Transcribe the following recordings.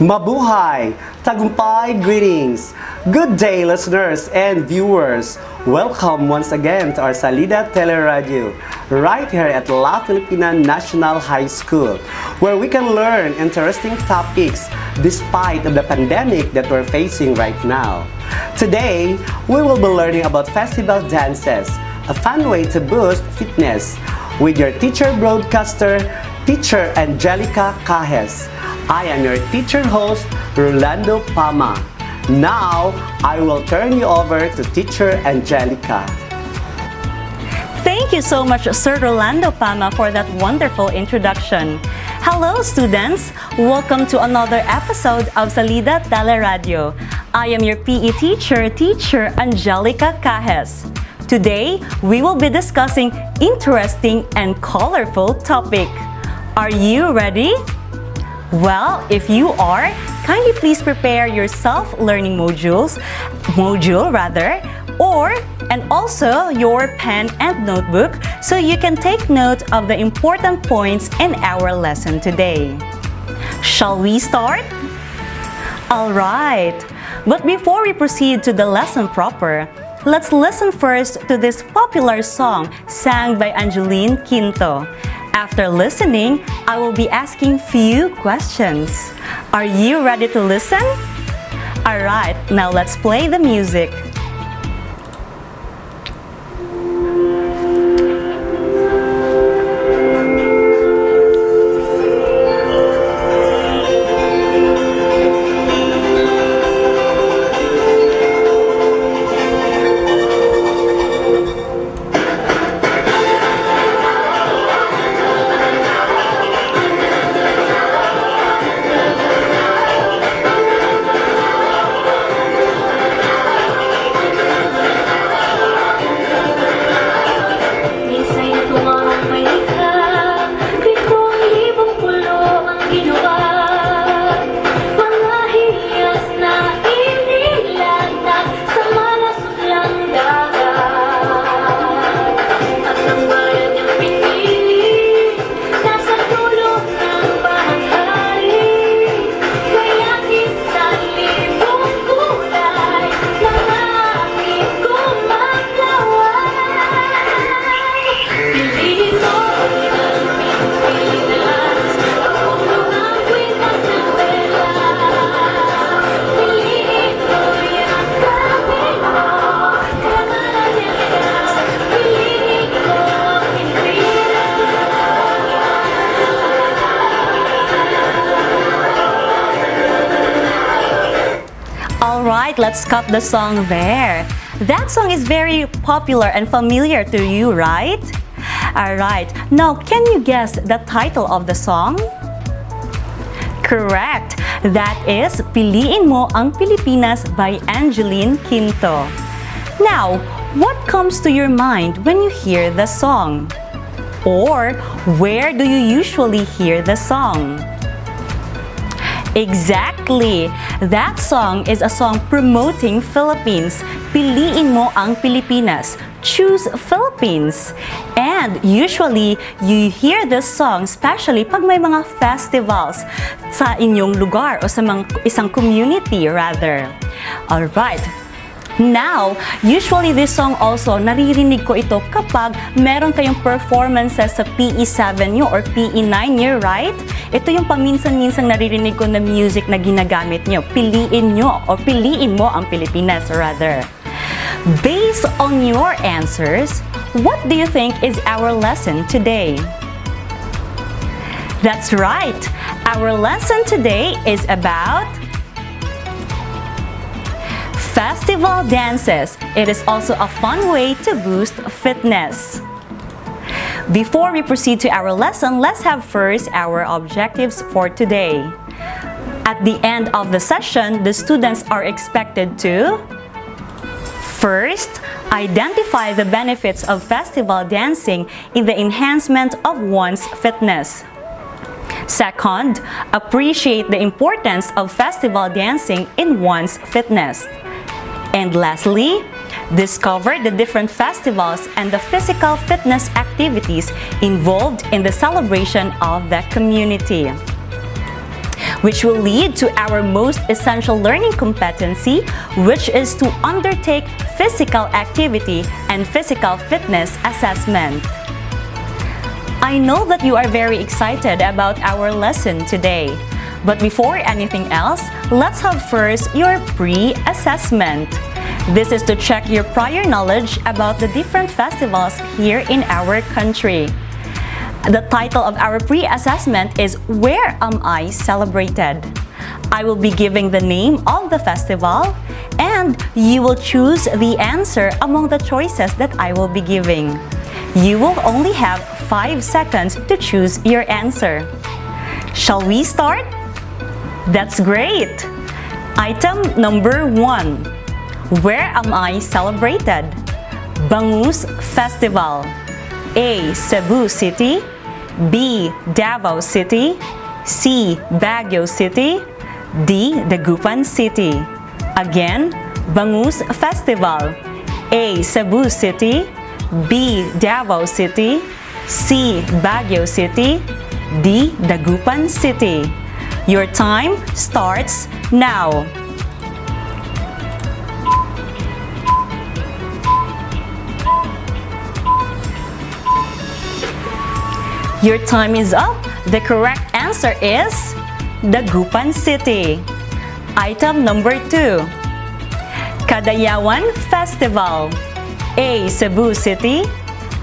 Mabuhay! Tagumpay greetings! Good day listeners and viewers! Welcome once again to our Salida TeleRadyo, right here at La Filipina National High School, where we can learn interesting topics despite the pandemic that we're facing right now. Today, we will be learning about festival dances, a fun way to boost fitness, with your teacher broadcaster, Teacher ANGELICA CAJES. I am your teacher host, Rolando Pama. Now, I will turn you over to Teacher ANGELICA. Thank you so much, Sir Rolando Pama, for that wonderful introduction. Hello, students! Welcome to another episode of Salida TeleRadyo. I am your PE teacher, Teacher ANGELICA CAJES. Today, we will be discussing interesting and colorful topic. Are you ready? Well, if you are, kindly please prepare your self-learning module, and also your pen and notebook so you can take note of the important points in our lesson today. Shall we start? Alright, but before we proceed to the lesson proper, let's listen first to this popular song sang by Angeline Quinto. After listening, I will be asking few questions. Are you ready to listen? Alright, now let's play the music. Alright, let's cut the song there. That song is very popular and familiar to you, right? Alright, now can you guess the title of the song? Correct! That is Piliin Mo ang Pilipinas by Angeline Quinto. Now, what comes to your mind when you hear the song? Or, where do you usually hear the song? Exactly! That song is a song promoting Philippines. Piliin mo ang Pilipinas. Choose Philippines. And usually, you hear this song especially pag may mga festivals sa inyong lugar o sa isang community rather. Alright. Now, usually this song also, naririnig ko ito kapag meron kayong performances sa PE7 nyo or PE9 nyo, right? Ito yung paminsan-minsang naririnig ko na music na ginagamit nyo. Piliin nyo o piliin mo ang Pilipinas rather. Based on your answers, what do you think is our lesson today? That's right! Our lesson today is about festival dances. It is also a fun way to boost fitness. Before we proceed to our lesson, let's have first our objectives for today. At the end of the session, the students are expected to first, identify the benefits of festival dancing in the enhancement of one's fitness. Second, appreciate the importance of festival dancing in one's fitness. And lastly, discover the different festivals and the physical fitness activities involved in the celebration of the community. which will lead to our most essential learning competency, which is to undertake physical activity and physical fitness assessment. I know that you are very excited about our lesson today. But before anything else, let's have first your pre-assessment. This is to check your prior knowledge about the different festivals here in our country. The title of our pre-assessment is Where Am I Celebrated? I will be giving the name of the festival and you will choose the answer among the choices that I will be giving. You will only have 5 seconds to choose your answer. Shall we start? That's great! Item number 1. Where am I celebrated? Bangus Festival. A. Cebu City. B. Davao City. C. Baguio City. D. Dagupan City. Again, Bangus Festival. A. Cebu City. B. Davao City. C. Baguio City. D. Dagupan City. Your time starts now. Your time is up. The correct answer is Dagupan City. Item number 2. Cadayawan Festival. A. Cebu City.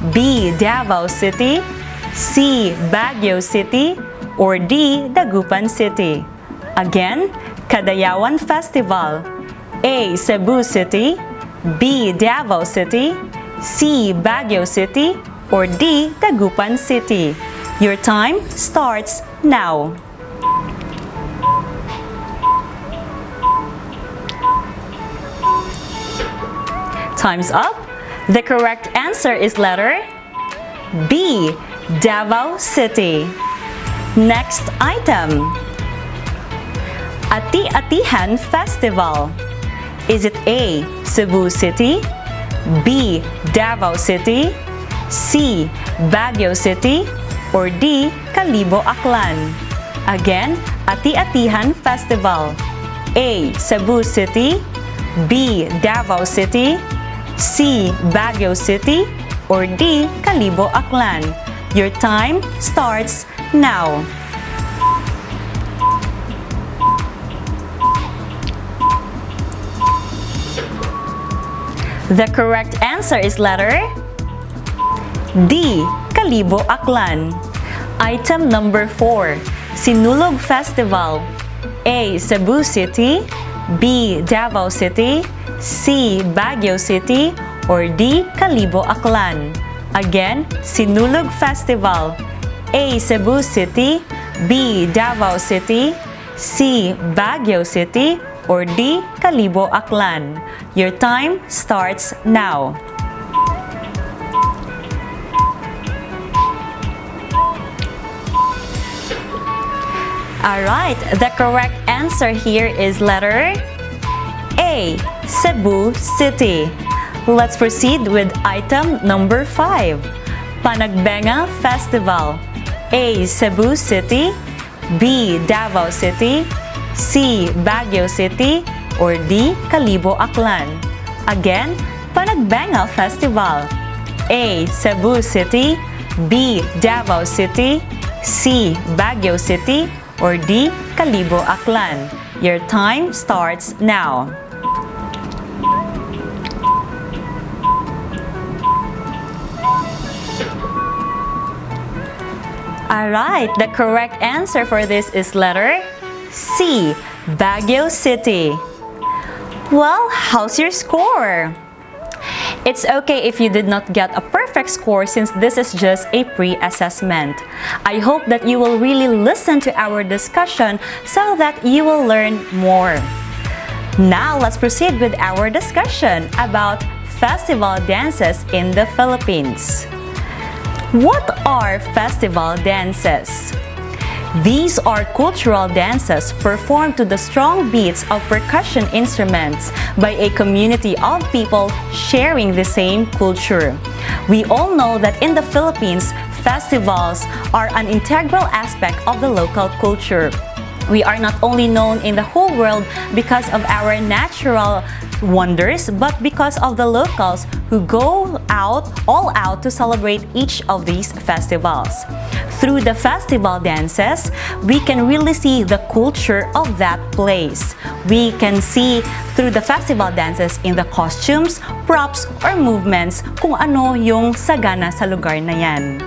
B. Davao City. C. Baguio City. Or D. Dagupan City. Again, Cadayawan Festival. A. Cebu City. B. Davao City. C. Baguio City. Or D. Dagupan City. Your time starts now. Time's up. The correct answer is letter B. Davao City. Next item. Ati-Atihan Festival. Is it A. Cebu City? B. Davao City? C. Baguio City? Or D. Kalibo Aklan? Again, Ati-Atihan Festival. A. Cebu City? B. Davao City? C. Baguio City? Or D. Kalibo Aklan? Your time starts now. The correct answer is letter D. Kalibo Aklan. Item number 4. Sinulog Festival. A. Cebu City. B. Davao City. C. Baguio City. Or D. Kalibo Aklan? Again, Sinulog Festival. A. Cebu City. B. Davao City. C. Baguio City. Or D. Kalibo Aklan? Your time starts now. Alright, the correct answer here is letter A. Cebu City. Let's proceed with item number 5. Panagbenga Festival. A. Cebu City. B. Davao City. C. Baguio City. Or D. Kalibo Aklan? Again, Panagbenga Festival. A. Cebu City. B. Davao City. C. Baguio City. Or D. Kalibo Aklan? Your time starts now. Alright, the correct answer for this is letter C. Baguio City. Well, how's your score? It's okay if you did not get a perfect score since this is just a pre-assessment. I hope that you will really listen to our discussion so that you will learn more. Now, let's proceed with our discussion about festival dances in the Philippines. What are festival dances? These are cultural dances performed to the strong beats of percussion instruments by a community of people sharing the same culture. We all know that in the Philippines, festivals are an integral aspect of the local culture. We are not only known in the whole world because of our natural wonders, but because of the locals who go all out to celebrate each of these festivals. Through the festival dances, we can really see the culture of that place. We can see through the festival dances in the costumes, props, or movements kung ano yung sagana sa lugar na yan.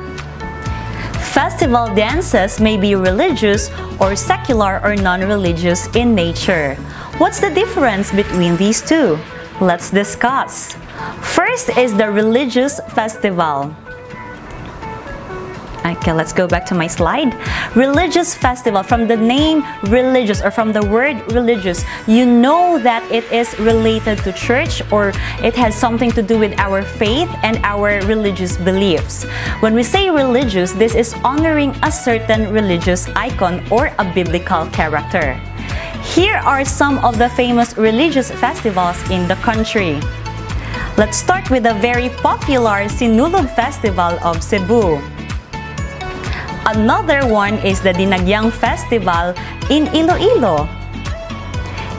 Festival dances may be religious or secular or non-religious in nature. What's the difference between these two? Let's discuss. First is the religious festival. Okay, let's go back to my slide. Religious festival. From the name religious or from the word religious, you know that it is related to church or it has something to do with our faith and our religious beliefs. When we say religious, this is honoring a certain religious icon or a biblical character. Here are some of the famous religious festivals in the country. Let's start with the very popular Sinulog Festival of Cebu. Another one is the Dinagyang Festival in Iloilo.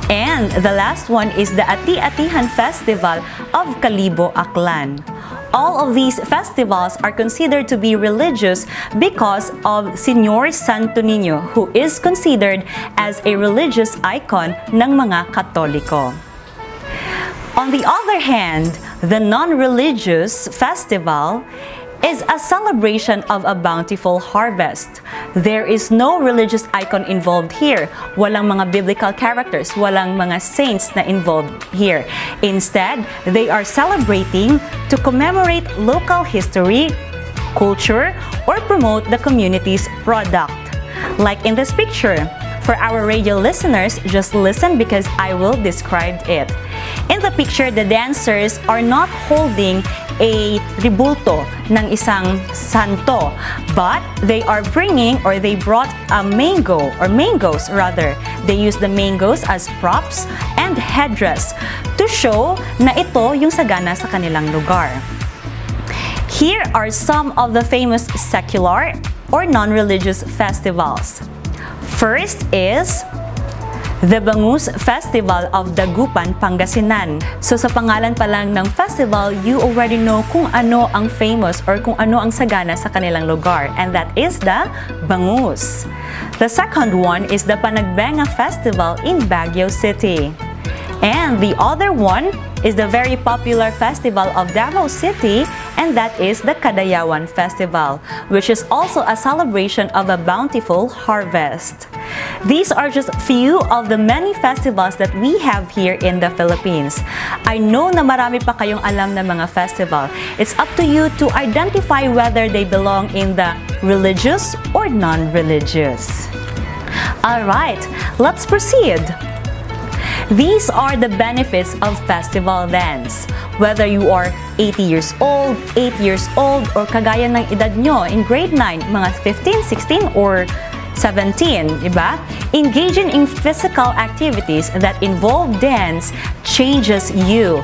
And the last one is the Ati-Atihan Festival of Kalibo, Aklan. All of these festivals are considered to be religious because of Señor Santo Niño, who is considered as a religious icon ng mga Katoliko. On the other hand, the non-religious festival is a celebration of a bountiful harvest. There is no religious icon involved here. Walang mga biblical characters, walang mga saints na involved here. Instead, they are celebrating to commemorate local history, culture, or promote the community's product. Like in this picture. For our radio listeners, just listen because I will describe it. In the picture, the dancers are not holding a ribulto ng isang santo, but they are bringing or they brought a mango or mangoes rather. They use the mangoes as props and headdress to show na ito yung sagana sa kanilang lugar. Here are some of the famous secular or non-religious festivals. First is the Bangus Festival of Dagupan, Pangasinan. So sa pangalan pa lang ng festival, you already know kung ano ang famous or kung ano ang sagana sa kanilang lugar, and that is the Bangus. The second one is the Panagbenga Festival in Baguio City. And the other one is the very popular festival of Davao City, and that is the Kadayawan Festival, which is also a celebration of a bountiful harvest. These are just few of the many festivals that we have here in the Philippines. I know na marami pa kayong alam na mga festival. It's up to you to identify whether they belong in the religious or non-religious. Alright, let's proceed. These are the benefits of festival dance. Whether you are 80 years old, 8 years old, or kagaya ng edad nyo in grade 9, mga 15, 16, or 17, diba? Engaging in physical activities that involve dance changes you.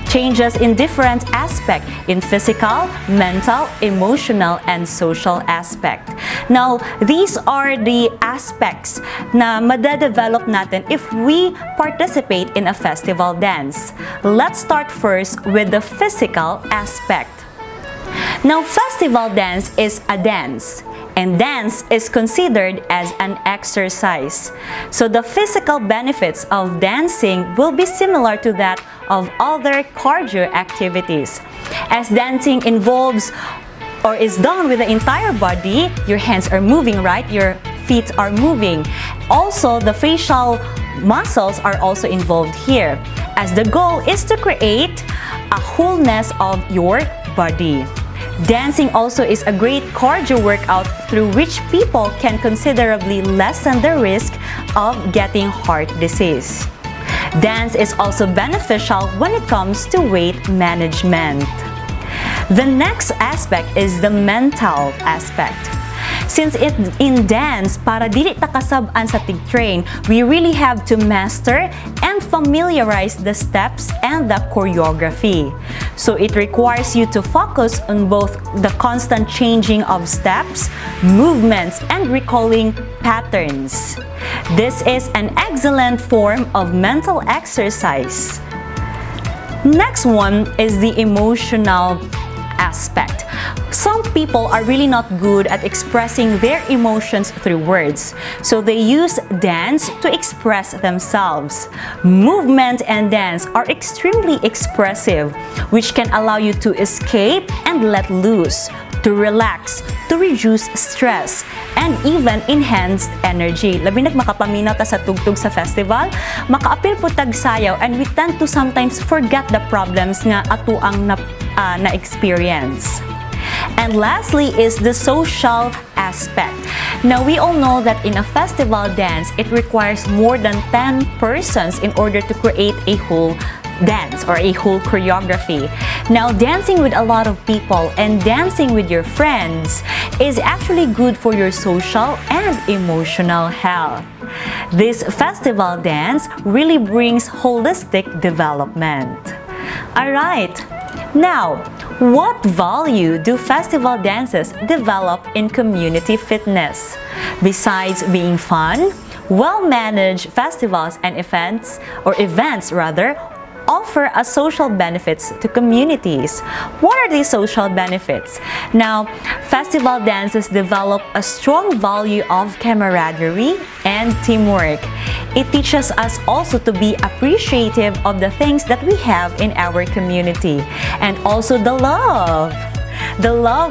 Changes in different aspects in physical, mental, emotional, and social aspect. Now, these are the aspects na madadevelop natin if we participate in a festival dance. Let's start first with the physical aspect. Now, festival dance is a dance, and dance is considered as an exercise. So the physical benefits of dancing will be similar to that of other cardio activities. As dancing involves or is done with the entire body, your hands are moving, right? Your feet are moving. Also, the facial muscles are also involved here, as the goal is to create a wholeness of your body. Dancing also is a great cardio workout through which people can considerably lessen the risk of getting heart disease. Dance is also beneficial when it comes to weight management. The next aspect is the mental aspect. Since in dance, para dili ta kasab-an sa tig-train, we really have to master and familiarize the steps and the choreography. So it requires you to focus on both the constant changing of steps, movements, and recalling patterns. This is an excellent form of mental exercise. Next one is the emotional aspect. Some people are really not good at expressing their emotions through words, so they use dance to express themselves. Movement and dance are extremely expressive, which can allow you to escape and let loose, to relax, to reduce stress, and even enhance energy. Labi nag makapaminaw ta sa tugtog sa festival, makaapil po tag sayaw, and we tend to sometimes forget the problems nga ato ang na-experience. And lastly is the social aspect. Now, we all know that in a festival dance, it requires more than 10 persons in order to create a whole dance or a whole choreography. Now, dancing with a lot of people and dancing with your friends is actually good for your social and emotional health. This festival dance really brings holistic development. Alright, now, what value do festival dances develop in community fitness? Besides being fun, well-managed festivals and events offer a social benefits to communities. What are these social benefits? Now, festival dances develop a strong value of camaraderie and teamwork. It teaches us also to be appreciative of the things that we have in our community, and also the love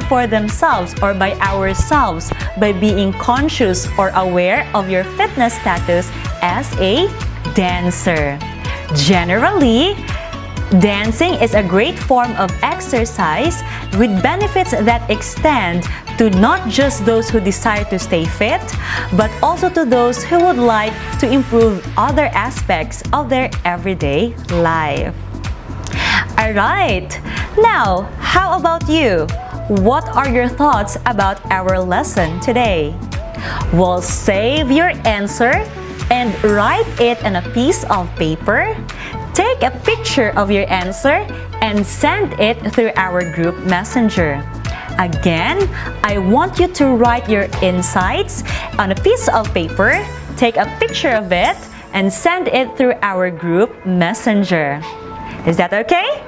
for themselves or by ourselves, by being conscious or aware of your fitness status as a dancer. Generally, dancing is a great form of exercise with benefits that extend to not just those who desire to stay fit, but also to those who would like to improve other aspects of their everyday life. Alright, now, how about you? What are your thoughts about our lesson today? Well, save your answer and write it on a piece of paper. Take a picture of your answer and send it through our group messenger. Again, I want you to write your insights on a piece of paper, take a picture of it, and send it through our group messenger. Is that okay?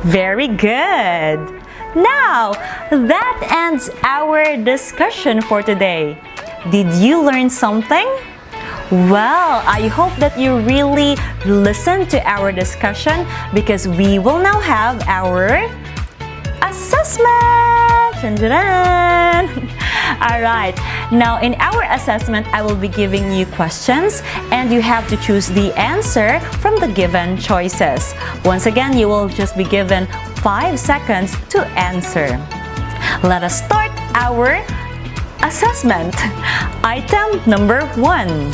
Very good! Now, that ends our discussion for today. Did you learn something? Well, I hope that you really listened to our discussion because we will now have our assessment! Alright, now in our assessment, I will be giving you questions and you have to choose the answer from the given choices. Once again, you will just be given 5 seconds to answer. Let us start our assessment. Item number 1.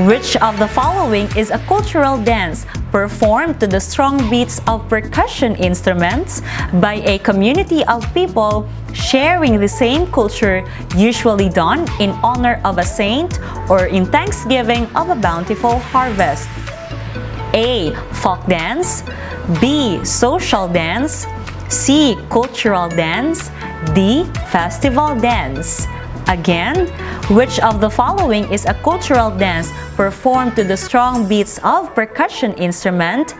Which of the following is a cultural dance performed to the strong beats of percussion instruments by a community of people sharing the same culture, usually done in honor of a saint or in thanksgiving of a bountiful harvest? A. Folk dance. B. Social dance. C. Cultural dance. D. Festival dance. Again, which of the following is a cultural dance performed to the strong beats of percussion instrument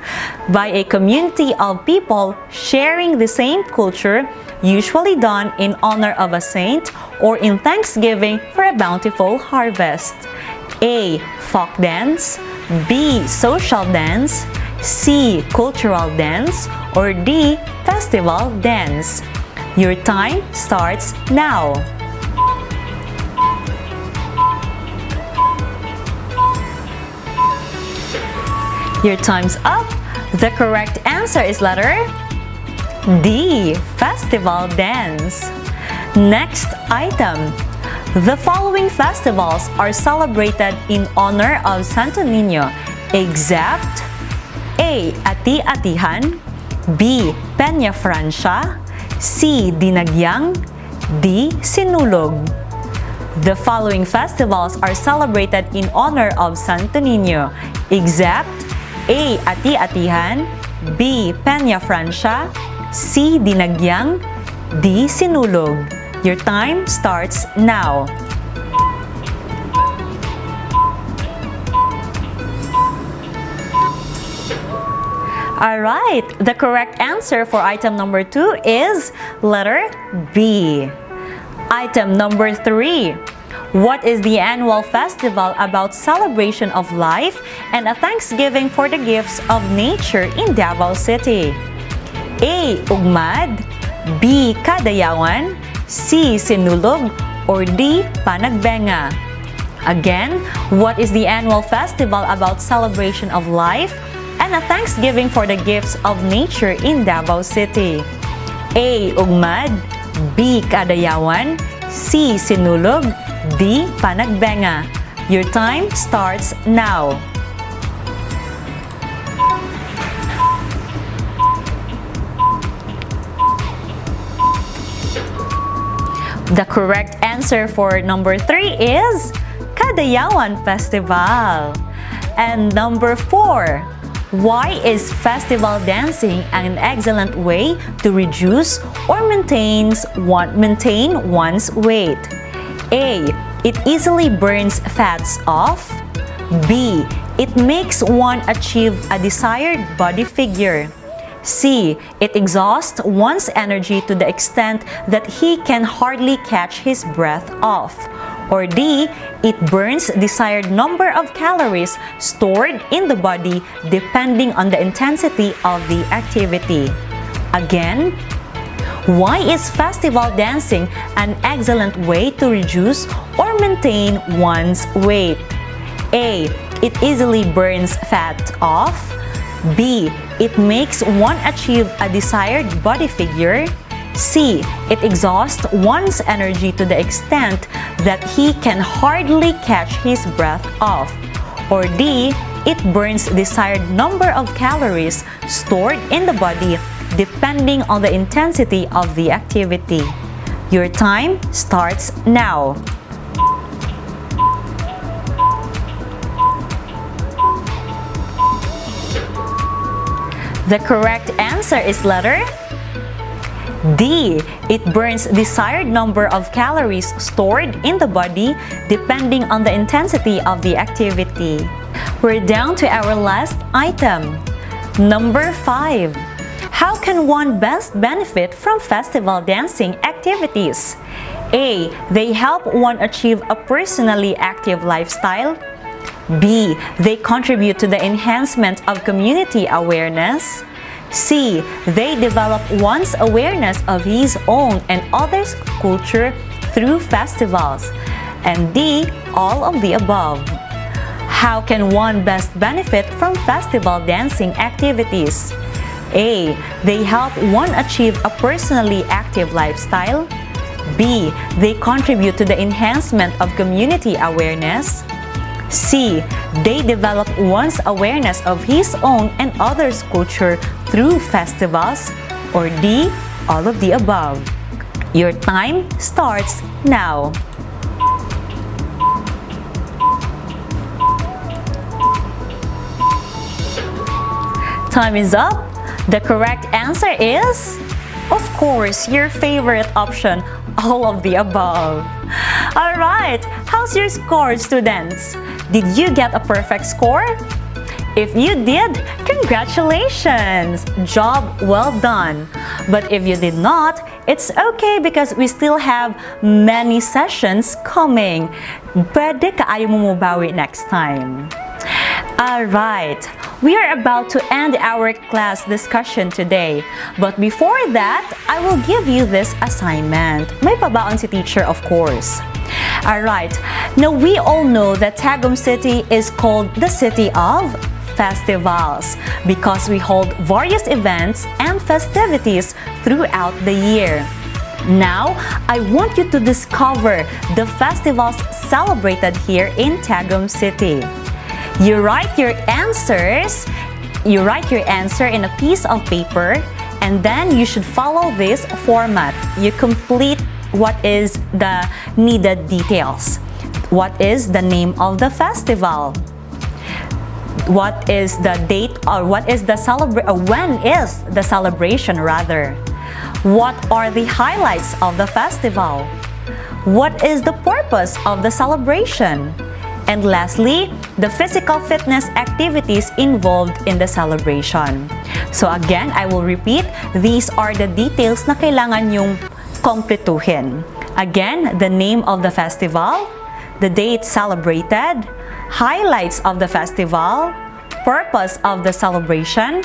by a community of people sharing the same culture, usually done in honor of a saint or in thanksgiving for a bountiful harvest? A. Folk dance. B. Social dance. C. Cultural dance. Or D. Festival dance. Your time starts now. Your time's up. The correct answer is letter D. Festival dance. Next item. The following festivals are celebrated in honor of Santo Niño, except A. Ati-atihan. B. Peña Francia. C. Dinagyang. D. Sinulog. The following festivals are celebrated in honor of Santo Niño, except A. Ati-atihan, B. Peña Francia, C. Dinagyang, D. Sinulog. Your time starts now. Alright, the correct answer for item number 2 is letter B. Item number 3. What is the annual festival about celebration of life and a thanksgiving for the gifts of nature in Davao City? A. Ugmad, B. Kadayawan, C. Sinulog, or D. Panagbenga? Again, what is the annual festival about celebration of life and a thanksgiving for the gifts of nature in Davao City? A. Ugmad, B. Kadayawan, C. Sinulog, D. Panagbenga. Your time starts now. The correct answer for number 3 is Kadayawan Festival. And number 4. Why is festival dancing an excellent way to reduce or maintain one's weight? A. It easily burns fats off. B. It makes one achieve a desired body figure. C. It exhausts one's energy to the extent that he can hardly catch his breath off. Or D. It burns desired number of calories stored in the body depending on the intensity of the activity. Again, why is festival dancing an excellent way to reduce or maintain one's weight? A. It easily burns fat off. B. It makes one achieve a desired body figure. C. It exhausts one's energy to the extent that he can hardly catch his breath off. Or D. It burns desired number of calories stored in the body depending on the intensity of the activity. Your time starts now. The correct answer is letter D. It burns desired number of calories stored in the body depending on the intensity of the activity. We're down to our last item. Number 5. How can one best benefit from festival dancing activities? A. They help one achieve a personally active lifestyle. B. They contribute to the enhancement of community awareness. C. They develop one's awareness of his own and others' culture through festivals. And D. All of the above. How can one best benefit from festival dancing activities? A. They help one achieve a personally active lifestyle. B. They contribute to the enhancement of community awareness. C. They develop one's awareness of his own and others' culture through festivals. Or D. All of the above. Your time starts now. Time is up. The correct answer is, of course, your favorite option, all of the above. Alright, how's your score, students? Did you get a perfect score? If you did, congratulations! Job well done. But if you did not, it's okay because we still have many sessions coming. Pwede kaayo mo mubawi next time. Alright, we are about to end our class discussion today. But before that, I will give you this assignment. May pabaon si teacher, of course. Alright, now we all know that Tagum City is called the City of Festivals because we hold various events and festivities throughout the year. Now, I want you to discover the festivals celebrated here in Tagum City. You write your answer in a piece of paper, and then you should follow this format. You complete what is the needed details? What is the name of the festival? What is the date, or what is the when is the celebration rather? What are the highlights of the festival? What is the purpose of the celebration? And lastly, the physical fitness activities involved in the celebration. So again, I will repeat, these are the details na kailangan yung kompletuhin. Again, the name of the festival, the date celebrated, highlights of the festival, purpose of the celebration,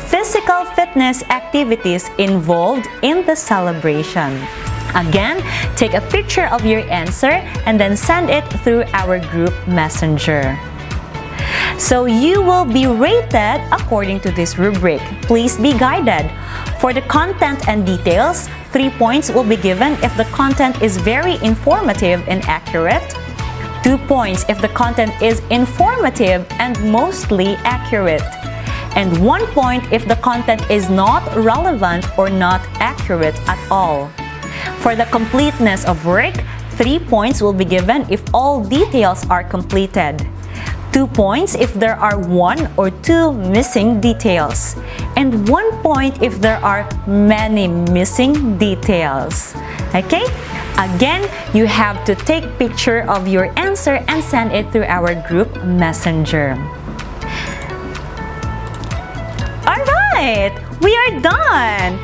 physical fitness activities involved in the celebration. Again, take a picture of your answer and then send it through our group messenger. So you will be rated according to this rubric. Please be guided. For the content and details, 3 points will be given if the content is very informative and accurate, 2 points if the content is informative and mostly accurate, and 1 point if the content is not relevant or not accurate at all. For the completeness of work, 3 points will be given if all details are completed, 2 points if there are 1 or 2 missing details, and 1 point if there are many missing details. Okay? Again, you have to take picture of your answer and send it through our group messenger. Alright! We are done!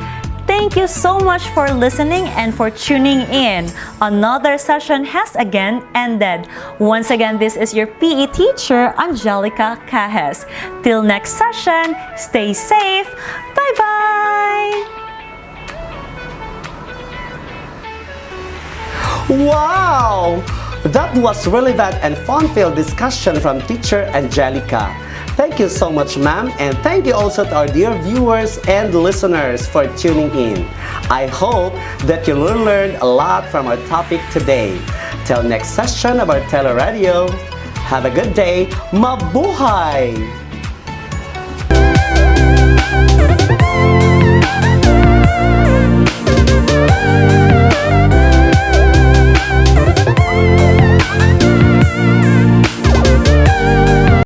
Thank you so much for listening and for tuning in. Another session has again ended. Once again, this is your PE teacher, Angelica CAJES. Till next session, stay safe. Bye-bye! Wow! That was relevant and fun-filled discussion from teacher Angelica. Thank you so much, ma'am, and thank you also to our dear viewers and listeners for tuning in. I hope that you learned a lot from our topic today. Till next session of our TeleRadyo, have a good day. Mabuhay!